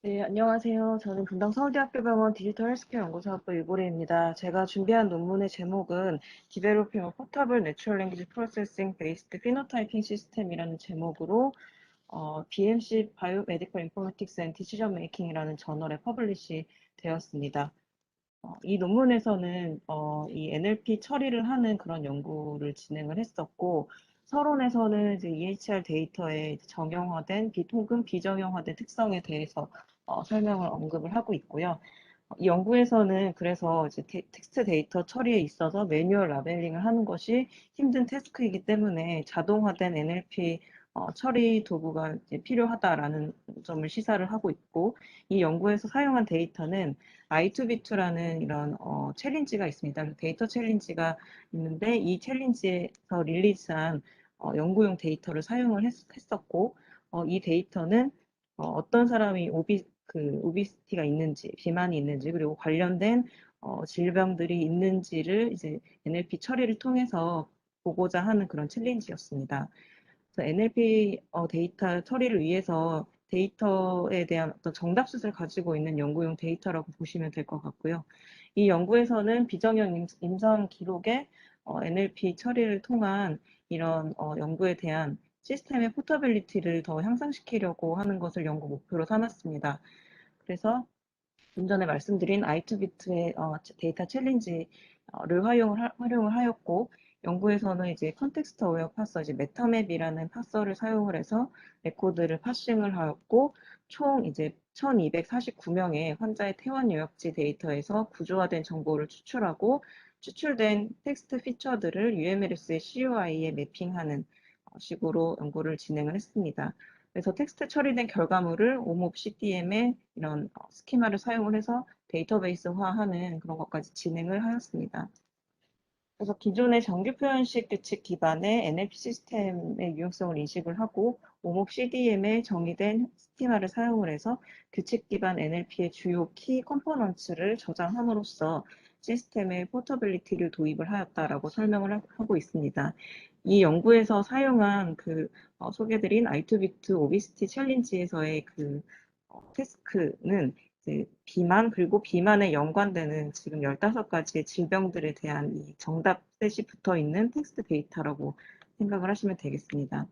네, 안녕하세요. 저는 분당 서울대학교병원 디지털 헬스케어 연구사업부 유보리입니다. 제가 준비한 논문의 제목은 Developing a Portable Natural Language Processing Based Phenotyping System이라는 제목으로 BMC Biomedical Informatics and Decision Making이라는 저널에 퍼블리시 되었습니다. 이 논문에서는 이 NLP 처리를 하는 그런 연구를 진행을 했었고, 서론에서는 이제 EHR 데이터의 정형화된 혹은 비정형화된 특성에 대해서 설명을 언급을 하고 있고요. 이 연구에서는 그래서 이제 텍스트 데이터 처리에 있어서 매뉴얼 라벨링을 하는 것이 힘든 태스크이기 때문에 자동화된 NLP 처리 도구가 이제 필요하다라는 점을 시사를 하고 있고, 이 연구에서 사용한 데이터는 I2B2라는 이런 챌린지가 있습니다. 데이터 챌린지가 있는데 이 챌린지에서 릴리즈한 연구용 데이터를 사용을 했었고, 이 데이터는 어떤 사람이 오비시티가 있는지, 비만이 있는지, 그리고 관련된 질병들이 있는지를 이제 NLP 처리를 통해서 보고자 하는 그런 챌린지였습니다. 그래서 NLP 데이터 처리를 위해서 데이터에 대한 어떤 정답슛을 가지고 있는 연구용 데이터라고 보시면 될 것 같고요. 이 연구에서는 비정형 임상 기록에 NLP 처리를 통한 이런 연구에 대한 시스템의 포터빌리티를 더 향상시키려고 하는 것을 연구 목표로 삼았습니다. 그래서 좀 전에 말씀드린 i2비트의 데이터 챌린지를 활용을 하였고, 연구에서는 이제 컨텍스트 어웨어 파서, 이제 메타맵이라는 파서를 사용을 해서 레코드를 파싱을 하였고, 총 이제 1249명의 환자의 퇴원 요약지 데이터에서 구조화된 정보를 추출하고, 추출된 텍스트 피처들을 UMLS의 CUI에 매핑하는 식으로 연구를 진행을 했습니다. 그래서 텍스트 처리된 결과물을 오몹 CDM의 이런 스키마를 사용을 해서 데이터베이스화하는 그런 것까지 진행을 하였습니다. 그래서 기존의 정규 표현식 규칙 기반의 NLP 시스템의 유용성을 인식을 하고 오몹 CDM의 정의된 스키마를 사용을 해서 규칙 기반 NLP의 주요 키 컴포넌츠를 저장함으로써 시스템의 포터빌리티를 도입을 하였다라고 설명을 하고 있습니다. 이 연구에서 사용한 소개드린 I2B2 오비시티 챌린지에서의 태스크는 이제 비만 그리고 비만에 연관되는 지금 15가지의 질병들에 대한 이 정답셋이 붙어 있는 텍스트 데이터라고 생각을 하시면 되겠습니다.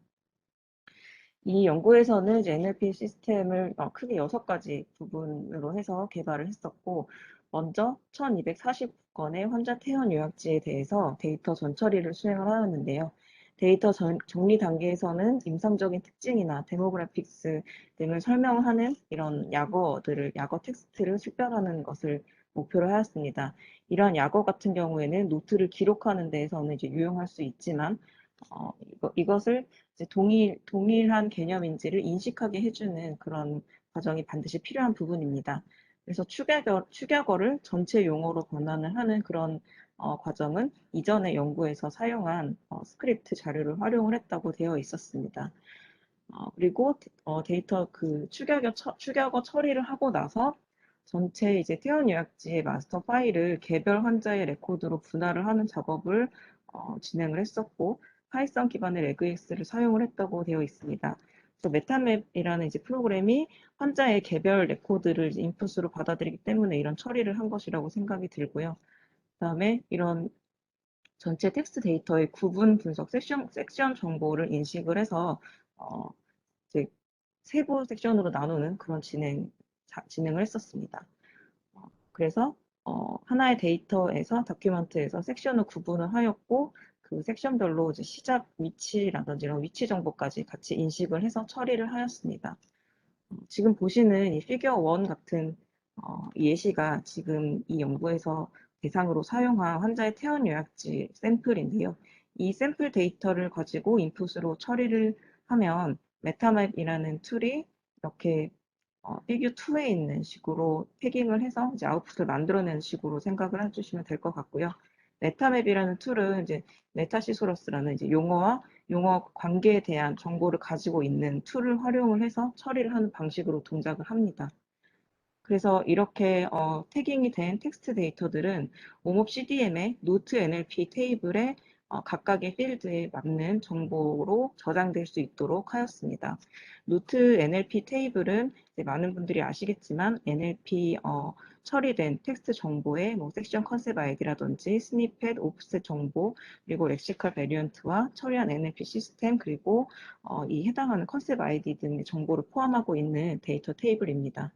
이 연구에서는 이제 NLP 시스템을 크게 6가지 부분으로 해서 개발을 했었고, 먼저 1249건의 환자 퇴원 요약지에 대해서 데이터 전처리를 수행을 하였는데요. 데이터 정리 단계에서는 임상적인 특징이나 데모그래픽스 등을 설명하는 이런 약어 텍스트를 식별하는 것을 목표로 하였습니다. 이러한 약어 같은 경우에는 노트를 기록하는 데에서는 이제 유용할 수 있지만, 이것을 이제 동일한 개념인지를 인식하게 해주는 그런 과정이 반드시 필요한 부분입니다. 그래서 축약어를 전체 용어로 변환을 하는 그런 과정은 이전의 연구에서 사용한 스크립트 자료를 활용을 했다고 되어 있었습니다. 그리고 데이터 축약어 처리를 하고 나서 전체 이제 퇴원 요약지의 마스터 파일을 개별 환자의 레코드로 분할을 하는 작업을 진행을 했었고, 파이썬 기반의 레그엑스를 사용을 했다고 되어 있습니다. 그래서 메타맵이라는 이제 프로그램이 환자의 개별 레코드를 이제 인풋으로 받아들이기 때문에 이런 처리를 한 것이라고 생각이 들고요. 그다음에 이런 전체 텍스트 데이터의 구분 분석 섹션 정보를 인식을 해서 어, 이제 세부 섹션으로 나누는 그런 진행을 했었습니다. 그래서 하나의 데이터에서 다큐멘트에서 섹션을 구분을 하였고, 그 섹션별로 이제 시작 위치라든지 이런 위치 정보까지 같이 인식을 해서 처리를 하였습니다. 지금 보시는 이 피겨 1 같은 예시가 지금 이 연구에서 대상으로 사용한 환자의 퇴원 요약지 샘플인데요. 이 샘플 데이터를 가지고 인풋으로 처리를 하면 메타맵이라는 툴이 이렇게 피규어 2에 있는 식으로 패깅을 해서 이제 아웃풋을 만들어내는 식으로 생각을 해주시면 될 것 같고요. 메타맵이라는 툴은 이제 메타시소러스라는 이제 용어 관계에 대한 정보를 가지고 있는 툴을 활용을 해서 처리를 하는 방식으로 동작을 합니다. 그래서 이렇게 태깅이 된 텍스트 데이터들은 오몹 CDM의 노트 NLP 테이블에 각각의 필드에 맞는 정보로 저장될 수 있도록 하였습니다. 노트 NLP 테이블은 이제 많은 분들이 아시겠지만 NLP 처리된 텍스트 정보의 뭐 섹션 컨셉 아이디라든지 스니펫, 오프셋 정보, 그리고 렉시컬 베리언트와 처리한 NLP 시스템, 그리고 이 해당하는 컨셉 아이디 등의 정보를 포함하고 있는 데이터 테이블입니다.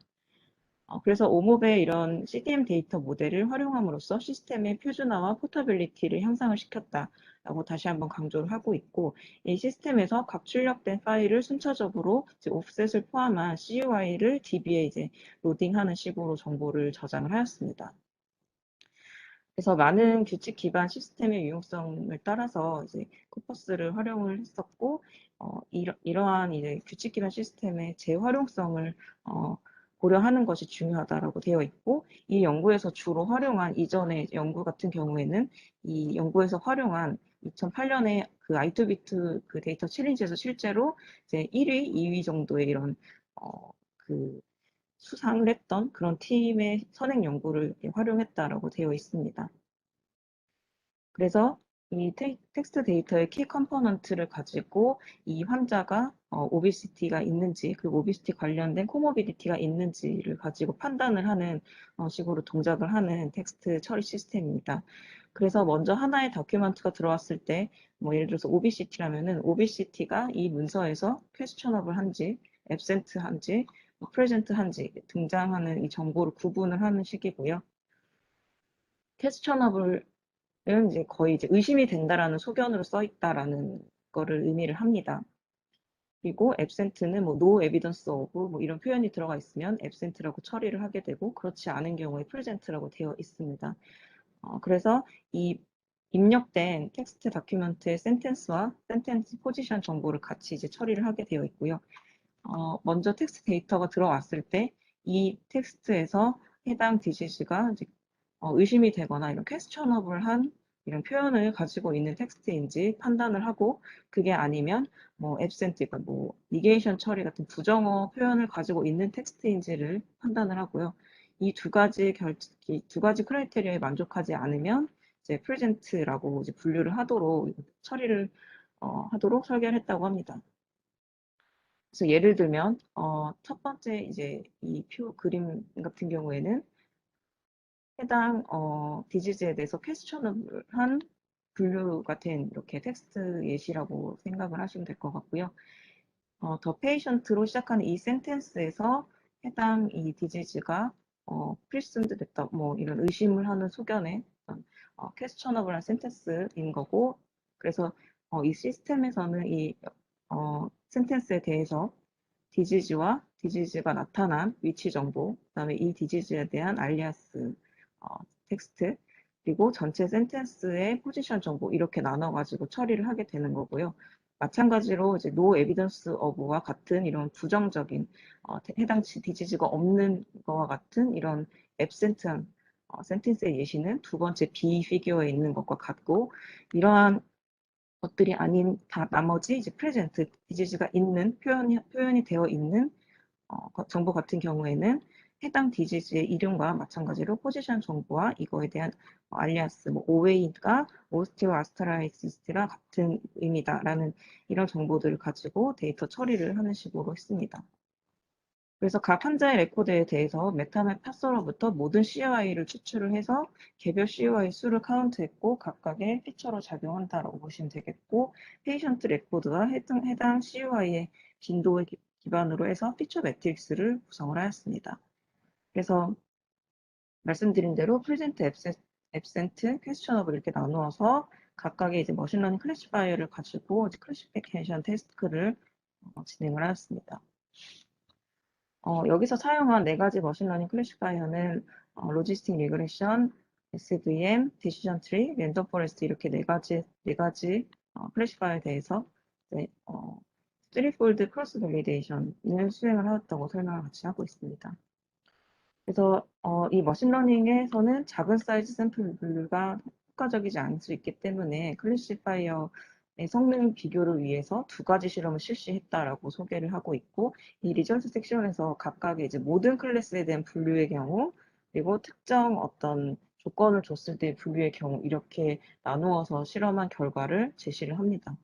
그래서 오몹의 이런 CDM 데이터 모델을 활용함으로써 시스템의 표준화와 포터빌리티를 향상을 시켰다라고 다시 한번 강조를 하고 있고, 이 시스템에서 각 출력된 파일을 순차적으로 이제 오프셋을 포함한 CUI를 DB에 이제 로딩하는 식으로 정보를 저장을 하였습니다. 그래서 많은 규칙 기반 시스템의 유용성을 따라서 이제 코퍼스를 활용을 했었고, 이러한 이제 규칙 기반 시스템의 재활용성을 고려하는 것이 중요하다라고 되어 있고, 이 연구에서 주로 활용한 이전의 연구 같은 경우에는 이 연구에서 활용한 2008년에 그 i2비트 그 데이터 챌린지에서 실제로 이제 1위, 2위 정도의 이런 그 수상을 했던 그런 팀의 선행 연구를 활용했다라고 되어 있습니다. 그래서 이 텍스트 데이터의 키 컴포넌트를 가지고 이 환자가 오비시티가 있는지, 그 오비시티 관련된 코모비디티가 있는지를 가지고 판단을 하는 식으로 동작을 하는 텍스트 처리 시스템입니다. 그래서 먼저 하나의 다큐멘트가 들어왔을 때, 뭐 예를 들어서 오비시티라면은 오비시티가 이 문서에서 퀘스천업을 한지, 앱센트 한지, 프레젠트 한지 등장하는 이 정보를 구분을 하는 식이고요. 퀘스천업을 은 이제 거의 이제 의심이 된다라는 소견으로 써 있다라는 거를 의미를 합니다. 그리고 absent는 뭐 no evidence of 뭐 이런 표현이 들어가 있으면 absent라고 처리를 하게 되고, 그렇지 않은 경우에 present라고 되어 있습니다. 그래서 이 입력된 텍스트 다큐멘트의 센텐스와 센텐스 포지션 정보를 같이 이제 처리를 하게 되어 있고요. 먼저 텍스트 데이터가 들어왔을 때 이 텍스트에서 해당 디지즈가 이제 의심이 되거나 이런 퀘스천업을 한 이런 표현을 가지고 있는 텍스트인지 판단을 하고, 그게 아니면 뭐 absent, 그러니까 뭐 negation 처리 같은 부정어 표현을 가지고 있는 텍스트인지를 판단을 하고요. 이 두 가지 크라이테리아에 만족하지 않으면 이제 present라고 이제 분류를 하도록 처리를 하도록 설계를 했다고 합니다. 그래서 예를 들면 첫 번째 이제 이 그림 같은 경우에는 해당 디지즈에 대해서 퀘스천을 한 분류가 된 이렇게 텍스트 예시라고 생각을 하시면 될 것 같고요. 더 페이션트로 시작하는 이 센텐스에서 해당 이 디지즈가 프리스움드 됐다, 뭐 이런 의심을 하는 소견의 퀘스천업을 한 센텐스인 거고, 그래서 이 시스템에서는 이 센텐스에 대해서 디지즈와 디지즈가 나타난 위치 정보, 그다음에 이 디지즈에 대한 알리아스 텍스트, 그리고 전체 센텐스의 포지션 정보 이렇게 나눠가지고 처리를 하게 되는 거고요. 마찬가지로 이제 no evidence of와 같은 이런 부정적인 해당 디지즈가 없는 거와 같은 이런 absent한 센텐스의 예시는 두 번째 B 피규어에 있는 것과 같고, 이러한 것들이 아닌 다 나머지 이제 present 디지즈가 있는 표현이 되어 있는 정보 같은 경우에는 해당 디지즈의 이름과 마찬가지로 포지션 정보와 이거에 대한 알리아스, 뭐 오웨이가 오스티오아스트라이시스랑 같은 의미다라는 이런 정보들을 가지고 데이터 처리를 하는 식으로 했습니다. 그래서 각 환자의 레코드에 대해서 메타맵 파서로부터 모든 CUI를 추출을 해서 개별 CUI 수를 카운트했고 각각의 피처로 작용한다라고 보시면 되겠고, 페이션트 레코드와 해당 CUI의 빈도에 기반으로 해서 피처 매트릭스를 구성을 하였습니다. 그래서 말씀드린 대로 프레젠트, 앱센트, 퀘스천업을 이렇게 나누어서 각각의 이제 머신러닝 클래시파이어를 가지고 이제 클래시피케이션 테스트를 진행을 하였습니다. 여기서 사용한 네 가지 머신러닝 클래시파이어는 로지스틱 리그레션, SVM, 디시전 트리, 랜덤 포레스트 이렇게 네 가지 클래시파이어에 대해서 이제, 쓰리폴드 크로스 밸리데이션을 수행을 하였다고 설명을 같이 하고 있습니다. 그래서 이 머신러닝에서는 작은 사이즈 샘플 분류가 효과적이지 않을 수 있기 때문에 클래시파이어의 성능 비교를 위해서 두 가지 실험을 실시했다라고 소개를 하고 있고, 이 리전스 섹션에서 각각의 이제 모든 클래스에 대한 분류의 경우, 그리고 특정 어떤 조건을 줬을 때 분류의 경우 이렇게 나누어서 실험한 결과를 제시를 합니다.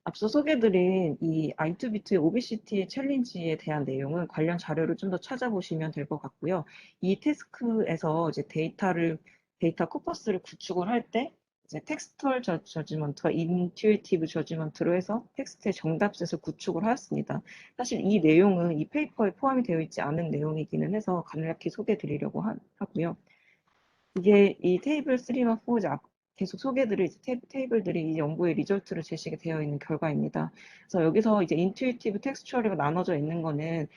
앞서 소개드린 이 i2비트의 오비시티 챌린지에 대한 내용은 관련 자료를 좀 더 찾아보시면 될 것 같고요. 이 태스크에서 이제 데이터 코퍼스를 구축을 할 때 이제 텍스트얼 저지먼트와 인투이티브 저지먼트로 해서 텍스트의 정답셋을 구축을 하였습니다. 사실 이 내용은 이 페이퍼에 포함이 되어 있지 않은 내용이기는 해서 간략히 소개해 드리려고 하고요. 이게 이 테이블 3와 4 계속 소개드릴 테이블들이 이 연구의 리절트로 제시가 되어 있는 결과입니다. 그래서 여기서 이제 인투이티브 텍스처리가 나눠져 있는 거는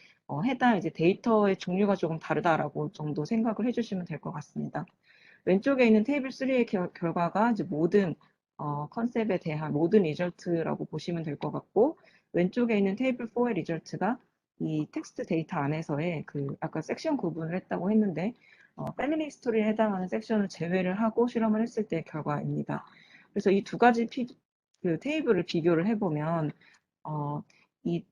해당 이제 데이터의 종류가 조금 다르다라고 정도 생각을 해주시면 될 것 같습니다. 왼쪽에 있는 테이블 3의 결과가 이제 모든 컨셉에 대한 모든 리절트라고 보시면 될 것 같고, 왼쪽에 있는 테이블 4의 리절트가 이 텍스트 데이터 안에서의 그 아까 섹션 구분을 했다고 했는데 패밀리 스토리에 해당하는 섹션을 제외를 하고 실험을 했을 때의 결과입니다. 그래서 이 두 가지 그 테이블을 비교를 해보면 이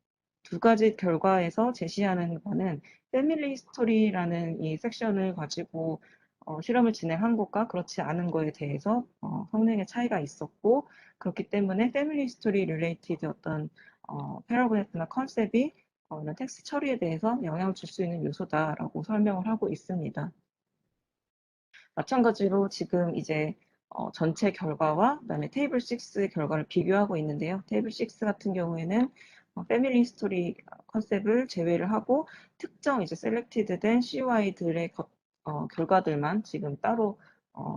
두 가지 결과에서 제시하는 거는 패밀리 스토리라는 이 섹션을 가지고 실험을 진행한 것과 그렇지 않은 거에 대해서 성능의 차이가 있었고, 그렇기 때문에 패밀리 스토리 릴레이티드 어떤 패러그래프나 컨셉이 이런 텍스트 처리에 대해서 영향을 줄 수 있는 요소다라고 설명을 하고 있습니다. 마찬가지로 지금 이제 전체 결과와 그다음에 테이블 6의 결과를 비교하고 있는데요. 테이블 6 같은 경우에는 패밀리 스토리 컨셉을 제외를 하고 특정 이제 셀렉티드된 CUI들의 결과들만 지금 따로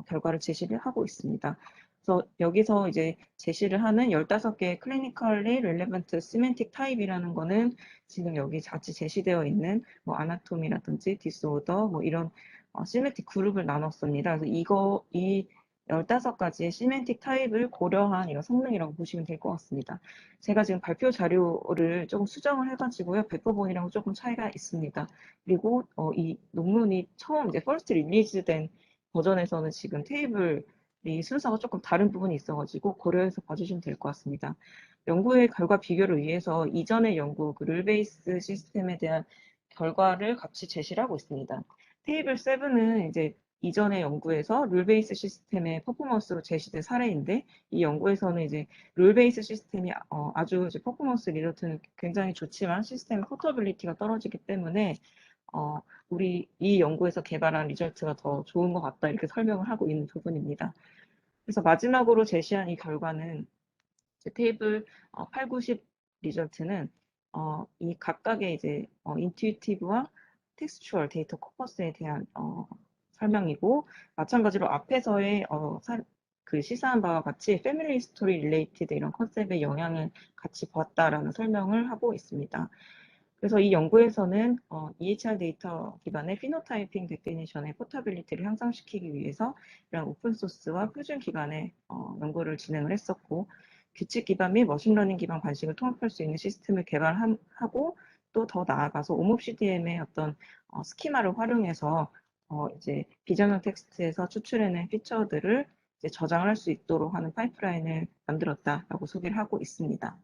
결과를 제시를 하고 있습니다. 그래서 여기서 이제 제시를 하는 15개의 clinically relevant semantic type이라는 거는 지금 여기 같이 제시되어 있는 뭐 아나토미라든지 디스오더 뭐 이런 시메틱 그룹을 나눴습니다. 그래서 이 15가지의 시멘틱 타입을 고려한 이런 성능이라고 보시면 될 것 같습니다. 제가 지금 발표 자료를 조금 수정을 해가지고요. 배포본이랑 조금 차이가 있습니다. 그리고 이 논문이 처음 이제 퍼스트 릴리즈된 버전에서는 지금 테이블이 순서가 조금 다른 부분이 있어가지고 고려해서 봐주시면 될 것 같습니다. 연구의 결과 비교를 위해서 이전의 연구, 그 룰베이스 시스템에 대한 결과를 같이 제시를 하고 있습니다. 테이블 7은 이제 이전의 연구에서 룰 베이스 시스템의 퍼포먼스로 제시된 사례인데, 이 연구에서는 이제 룰 베이스 시스템이 아주 이제 퍼포먼스 리더트는 굉장히 좋지만 시스템의 포터빌리티가 떨어지기 때문에 우리 이 연구에서 개발한 리절트가 더 좋은 것 같다 이렇게 설명을 하고 있는 부분입니다. 그래서 마지막으로 제시한 이 결과는 테이블 8, 90 리절트는 이 각각의 이제 인투이티브와 텍스추얼 데이터 코퍼스에 대한 설명이고, 마찬가지로 앞에서의 그 시사한 바와 같이 패밀리 스토리 릴레이티드 이런 컨셉의 영향을 같이 보았다라는 설명을 하고 있습니다. 그래서 이 연구에서는 EHR 데이터 기반의 피노타이핑 데피니션의 포터빌리티를 향상시키기 위해서 이런 오픈소스와 표준 기반의 연구를 진행을 했었고, 규칙 기반 및 머신러닝 기반 관식을 통합할 수 있는 시스템을 개발하고, 또 더 나아가서 옴옵CDM의 어떤 스키마를 활용해서 이제 비정형 텍스트에서 추출해낸 피처들을 이제 저장을 할 수 있도록 하는 파이프라인을 만들었다라고 소개를 하고 있습니다.